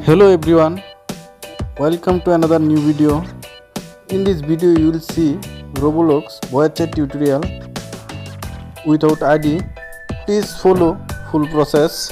Hello everyone, welcome to another new video. In this video you will see Roblox Voice-Chat tutorial without ID. Please follow full process.